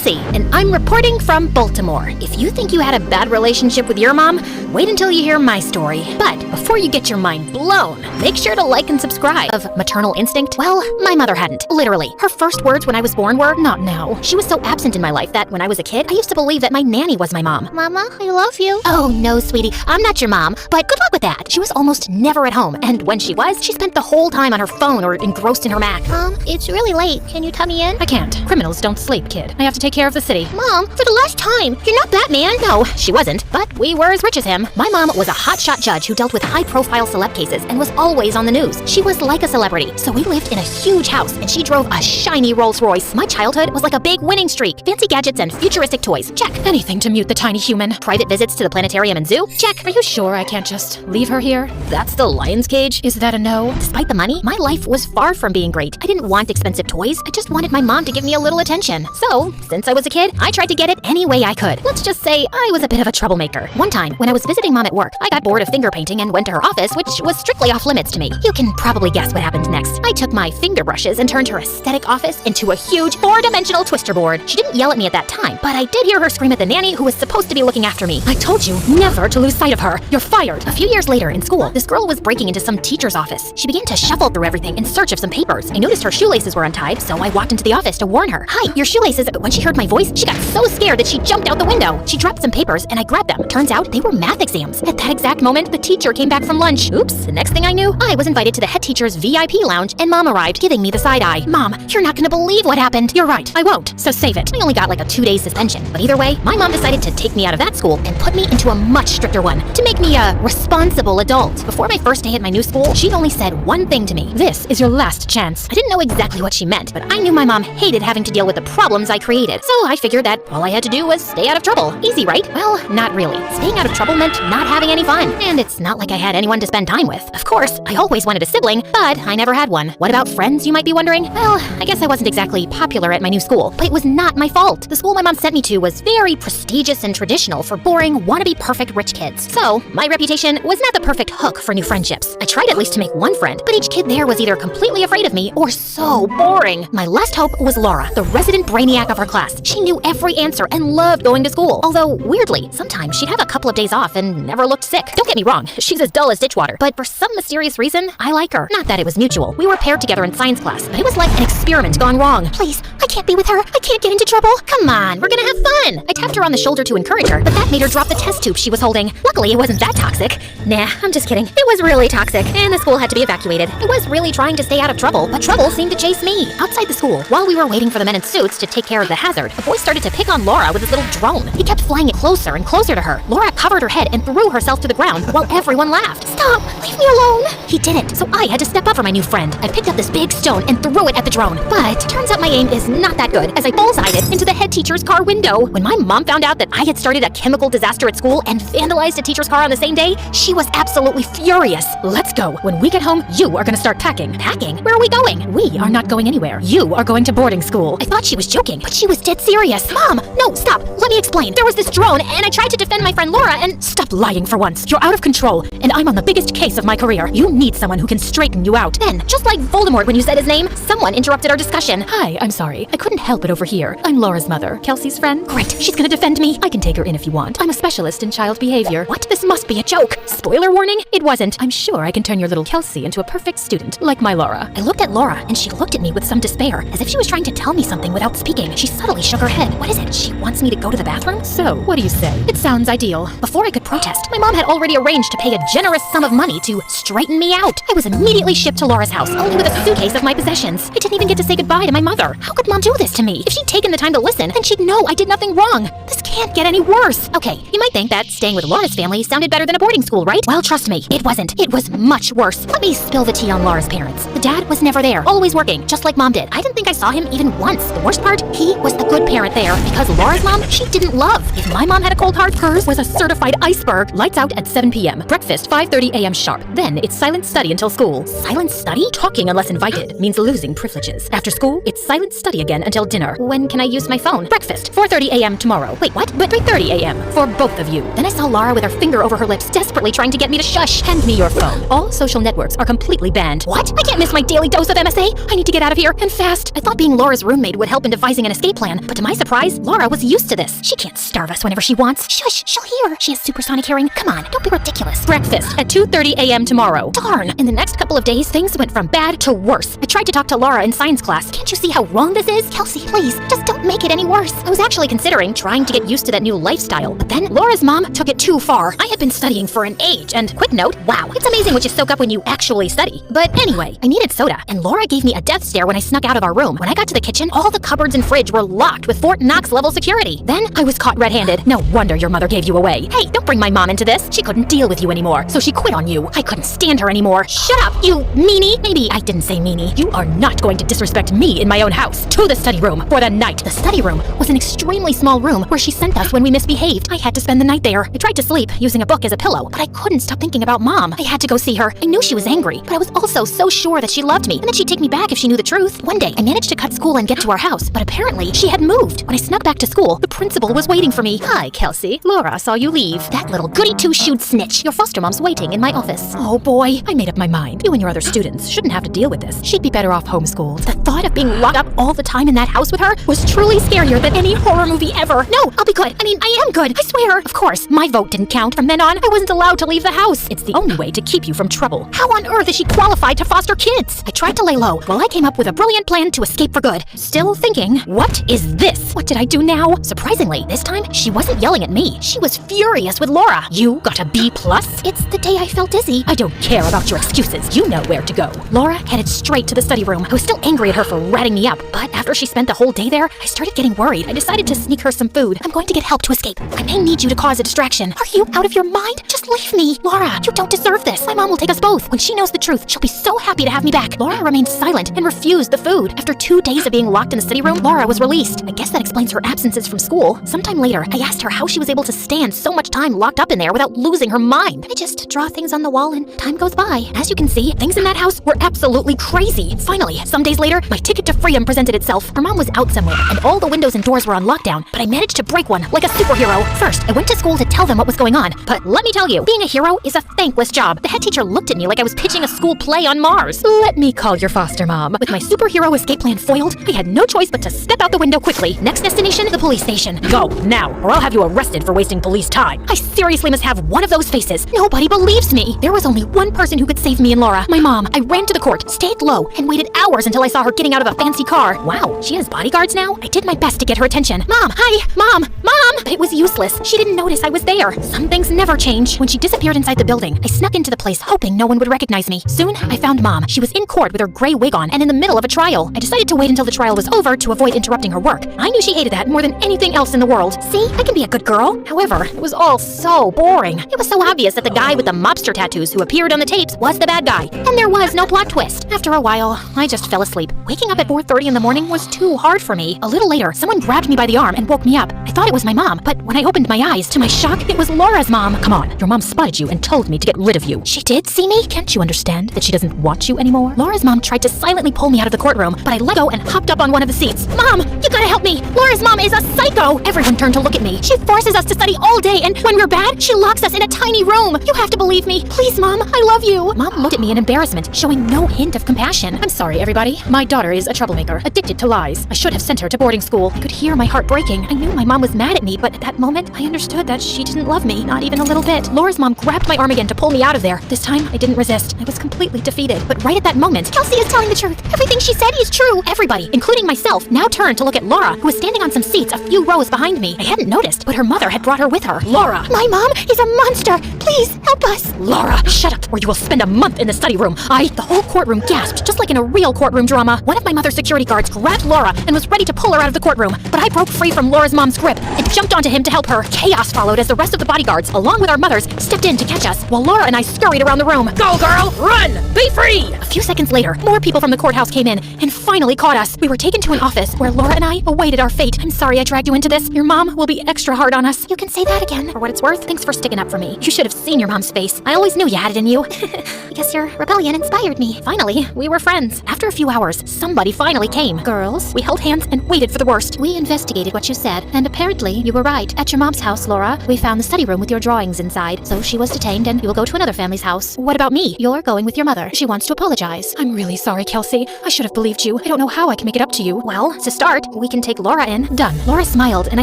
Kelsey, and I'm reporting from Baltimore. If you think you had a bad relationship with your mom, wait until you hear my story. But before you get your mind blown, make sure to like and subscribe. Of maternal instinct? Well, my mother hadn't. Literally. Her first words when I was born were, "Not now." She was so absent in my life that when I was a kid, I used to believe that my nanny was my mom. "Mama, I love you." "Oh, no, sweetie. I'm not your mom, but good luck with that." She was almost never at home, and when she was, she spent the whole time on her phone or engrossed in her Mac. "Mom, it's really late. Can you tell me in?" "I can't. Criminals don't sleep, kid. I have to take care of the city." "Mom, for the last time, you're not Batman." No, she wasn't, but we were as rich as him. My mom was a hotshot judge who dealt with high-profile celeb cases and was always on the news. She was like a celebrity, so we lived in a huge house, and she drove a shiny Rolls Royce. My childhood was like a big winning streak. Fancy gadgets and futuristic toys. Check. Anything to mute the tiny human. Private visits to the planetarium and zoo. Check. Are you sure I can't just leave her here? That's the lion's cage? Is that a no? Despite the money, my life was far from being great. I didn't want expensive toys. I just wanted my mom to give me a little attention. So, since I was a kid, I tried to get it any way I could. Let's just say I was a bit of a troublemaker. One time, when I was visiting mom at work, I got bored of finger painting and went to her office, which was strictly off limits to me. You can probably guess what happened next. I took my finger brushes and turned her aesthetic office into a huge 4-dimensional twister board. She didn't yell at me at that time, but I did hear her scream at the nanny who was supposed to be looking after me. "I told you never to lose sight of her. You're fired." A few years later in school, this girl was breaking into some teacher's office. She began to shuffle through everything in search of some papers. I noticed her shoelaces were untied, so I walked into the office to warn her. "Hi, your shoelaces." But when she heard my voice, she got so scared that she jumped out the window. She dropped some papers and I grabbed them. Turns out they were math exams. At that exact moment, the teacher came back from lunch. Oops, the next thing I knew, I was invited to the head teacher's VIP lounge and mom arrived, giving me the side eye. "Mom, you're not gonna believe what happened." "You're right, I won't, so save it." I only got like a 2-day suspension, but either way, my mom decided to take me out of that school and put me into a much stricter one to make me a responsible adult. Before my first day at my new school, she only said one thing to me. "This is your last chance." I didn't know exactly what she meant, but I knew my mom hated having to deal with the problems I created. So I figured that all I had to do was stay out of trouble. Easy, right? Well, not really. Staying out of trouble meant not having any fun. And it's not like I had anyone to spend time with. Of course, I always wanted a sibling, but I never had one. What about friends, you might be wondering? Well, I guess I wasn't exactly popular at my new school, but it was not my fault. The school my mom sent me to was very prestigious and traditional for boring, wannabe perfect rich kids. So, my reputation was not the perfect hook for new friendships. I tried at least to make one friend, but each kid there was either completely afraid of me or so boring. My last hope was Laura, the resident brainiac of her class. She knew every answer and loved going to school. Although, weirdly, sometimes she'd have a couple of days off and never looked sick. Don't get me wrong, she's as dull as ditch water, but for some mysterious reason, I like her. Not that it was mutual. We were paired together in science class, but it was like an experiment gone wrong. "Please, I can't be with her. I can't get into trouble." "Come on, we're gonna have fun." I tapped her on the shoulder to encourage her, but that made her drop the test tube she was holding. Luckily, it wasn't that toxic. Nah, I'm just kidding. It was really toxic, and the school had to be evacuated. I was really trying to stay out of trouble, but trouble seemed to chase me. Outside the school, while we were waiting for the men in suits to take care of the hazard, a boy started to pick on Laura with his little drone. He kept flying it closer and closer to her. Laura covered her head and threw herself to the ground while everyone laughed. "Stop! Leave me alone!" He didn't, so I had to step up for my new friend. I picked up this big stone and threw it at the drone. But turns out my aim is not that good, as I bullseyed it into the head teacher's car window. When my mom found out that I had started a chemical disaster at school and vandalized a teacher's car on the same day, she was absolutely furious. "Let's go. When we get home, you are gonna start packing." "Packing? Where are we going?" "We are not going anywhere. You are going to boarding school." I thought she was joking, but she was dead serious. "Mom, no, stop. Let me explain. There was this drone, and I tried to defend my friend Laura and—" "Stop lying for once. You're out of control, and I'm on the biggest case of my career. You need someone who can straighten you out." Then, just like Voldemort when you said his name, someone interrupted our discussion. "Hi, I'm sorry. I couldn't help it over here. I'm Laura's mother, Kelsey's friend." "Great, she's gonna defend me." "I can take her in if you want. I'm a specialist in child behavior." "What? This must be a joke." Spoiler warning, it wasn't. "I'm sure I can turn your little Kelsey into a perfect student, like my Laura." I looked at Laura, and she looked at me with some despair, as if she was trying to tell me something without speaking. She subtly shook her head. "What is it? She wants me to go to the bathroom?" "So, what do you say? It sounds ideal." Before I could protest, my mom had already arranged to pay a generous sum of money to straighten me out. I was immediately shipped to Laura's house, only with a suitcase of my possessions. I didn't even get to say goodbye to my mother. How could mom do this to me? If she'd taken the time to listen, then she'd know I did nothing wrong. This can't get any worse. Okay, you might think that staying with Laura's family sounded better than a boarding school, right? Well, trust me, it wasn't. It was much worse. Let me spill the tea on Laura's parents. The dad was never there, always working, just like mom did. I didn't think I saw him even once. The worst part, he was the good parent there, because Laura's mom, she didn't love. If my mom had a cold heart, hers was a certified iceberg. Lights out at 7 p.m. Breakfast 5:30 a.m. sharp. Then it's silent study until school. Silent study? Talking unless invited means losing privileges. After school, it's silent study again until dinner. When can I use my phone? Breakfast 4:30 a.m. tomorrow. Wait, what? But 3:30 a.m. for both of you. Then I saw Laura with her finger over her lips, desperately trying to get me to shush. Hand me your phone. All social networks are completely banned. What? I can't miss my daily dose of MSA. I need to get out of here, and fast. I thought being Laura's roommate would help in devising an escape plan. plan, but to my surprise, Laura was used to this. She can't starve us whenever she wants. Shush, she'll hear. She has supersonic hearing. Come on, don't be ridiculous. Breakfast at 2:30 a.m. tomorrow. Darn. In the next couple of days, things went from bad to worse. I tried to talk to Laura in science class. Can't you see how wrong this is? Kelsey, please, just don't make it any worse. I was actually considering trying to get used to that new lifestyle, but then Laura's mom took it too far. I had been studying for an age, and quick note, wow, it's amazing what you soak up when you actually study. But anyway, I needed soda, and Laura gave me a death stare when I snuck out of our room. When I got to the kitchen, all the cupboards and fridge were locked with Fort Knox level security. Then I was caught red-handed. No wonder your mother gave you away. Hey, don't bring my mom into this. She couldn't deal with you anymore, so she quit on you. I couldn't stand her anymore. Shut up, you meanie. Maybe I didn't say meanie. You are not going to disrespect me in my own house. To the study room for the night. The study room was an extremely small room where she sent us when we misbehaved. I had to spend the night there. I tried to sleep using a book as a pillow, but I couldn't stop thinking about Mom. I had to go see her. I knew she was angry, but I was also so sure that she loved me and that she'd take me back if she knew the truth. One day, I managed to cut school and get to our house, but apparently she had moved. When I snuck back to school, the principal was waiting for me. Hi, Kelsey. Laura saw you leave. That little goody two-shoed snitch. Your foster mom's waiting in my office. Oh boy, I made up my mind. You and your other students shouldn't have to deal with this. She'd be better off homeschooled. The thought of being locked up all the time in that house with her was truly scarier than any horror movie ever. No, I'll be good. I am good. I swear. Of course, my vote didn't count. From then on, I wasn't allowed to leave the house. It's the only way to keep you from trouble. How on earth is she qualified to foster kids? I tried to lay low while I came up with a brilliant plan to escape for good. Still thinking, what is this? What did I do now? Surprisingly, this time, she wasn't yelling at me. She was furious with Laura. You got a B+? It's the day I felt dizzy. I don't care about your excuses. You know where to go. Laura headed straight to the study room. I was still angry at her for ratting me up, but after she spent the whole day there, I started getting worried. I decided to sneak her some food. I'm going to get help to escape. I may need you to cause a distraction. Are you out of your mind? Just leave me. Laura, you don't deserve this. My mom will take us both. When she knows the truth, she'll be so happy to have me back. Laura remained silent and refused the food. After 2 days of being locked in the study room, Laura was released. I guess that explains her absences from school. Sometime later, I asked her how she was able to stand so much time locked up in there without losing her mind. I just draw things on the wall and time goes by. As you can see, things in that house were absolutely crazy. Finally, some days later, my ticket to freedom presented itself. Her mom was out somewhere, and all the windows and doors were on lockdown, but I managed to break one like a superhero. First, I went to school to tell them what was going on, but let me tell you, being a hero is a thankless job. The head teacher looked at me like I was pitching a school play on Mars. Let me call your foster mom. With my superhero escape plan foiled, I had no choice but to step out the window quickly. Next destination, the police station. Go, now, or I'll have you arrested for wasting police time. I seriously must have one of those faces. Nobody believes me. There was only one person who could save me and Laura, my mom. I ran to the court, stayed low, and waited hours until I saw her getting out of a fancy car. Wow, she has bodyguards now? I did my best to get her attention. Mom, hi, Mom, Mom! But it was useless. She didn't notice I was there. Some things never change. When she disappeared inside the building, I snuck into the place hoping no one would recognize me. Soon, I found Mom. She was in court with her gray wig on and in the middle of a trial. I decided to wait until the trial was over to avoid interrupting her work. I knew she hated that more than anything else in the world. See, I can be a good girl. However, it was all so boring. It was so obvious that the guy with the mobster tattoos who appeared on the tapes was the bad guy, and there was no plot twist. After a while, I just fell asleep. Waking up at 4:30 in the morning was too hard for me. A little later, someone grabbed me by the arm and woke me up. I thought it was my mom, but when I opened my eyes, to my shock, it was Laura's mom. Come on, your mom spotted you and told me to get rid of you. She did see me? Can't you understand that she doesn't want you anymore? Laura's mom tried to silently pull me out of the courtroom, but I let go and hopped up on one of the seats. Mom, you gotta help me! Laura's mom is a psycho! Everyone turned to look at me. She forces us to study all day, and when we're bad, she locks us in a tiny room. You have to believe me. Please, Mom, I love you. Mom looked at me in embarrassment, showing no hint of compassion. I'm sorry, everybody. My daughter is a troublemaker, addicted to lies. I should have sent her to boarding school. I could hear my heart breaking. I knew my mom was mad at me, but at that moment, I understood that she didn't love me, not even a little bit. Laura's mom grabbed my arm again to pull me out of there. This time, I didn't resist. I was completely defeated. But right at that moment, Kelsey is telling the truth. Everything she said is true. Everybody, including myself, now turned to look at Laura, who was standing on some seats a few rows behind me. I hadn't noticed, but her mother had brought her with her. Laura! My mom is a monster! Please, help us! Laura, shut up, or you will spend a month in the study room. The whole courtroom gasped, just like in a real courtroom drama. One of my mother's security guards grabbed Laura and was ready to pull her out of the courtroom, but I broke free from Laura's mom's grip and jumped onto him to help her. Chaos followed as the rest of the bodyguards, along with our mothers, stepped in to catch us, while Laura and I scurried around the room. Go, girl! Run! Be free! A few seconds later, more people from the courthouse came in and finally caught us. We were taken to an office where Laura and I awaited our fate. I'm sorry I dragged you in into this, your mom will be extra hard on us. You can say that again. For what it's worth, thanks for sticking up for me. You should have seen your mom's face. I always knew you had it in you. I guess your rebellion inspired me. Finally, we were friends. After a few hours, somebody finally came. Girls, we held hands and waited for the worst. We investigated what you said, and apparently you were right. At your mom's house, Laura, we found the study room with your drawings inside, so she was detained and you will go to another family's house. What about me? You're going with your mother. She wants to apologize. I'm really sorry, Kelsey. I should have believed you. I don't know how I can make it up to you. Well, to start, we can take Laura in. Done. Laura smiled and I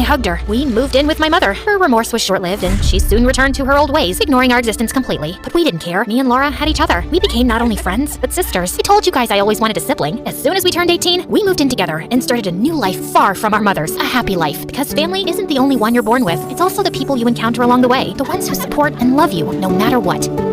hugged her. We moved in with my mother. Her remorse was short-lived and she soon returned to her old ways, ignoring our existence completely. But we didn't care. Me and Laura had each other. We became not only friends, but sisters. I told you guys I always wanted a sibling. As soon as we turned 18, we moved in together and started a new life far from our mothers. A happy life, because family isn't the only one you're born with. It's also the people you encounter along the way. The ones who support and love you, no matter what.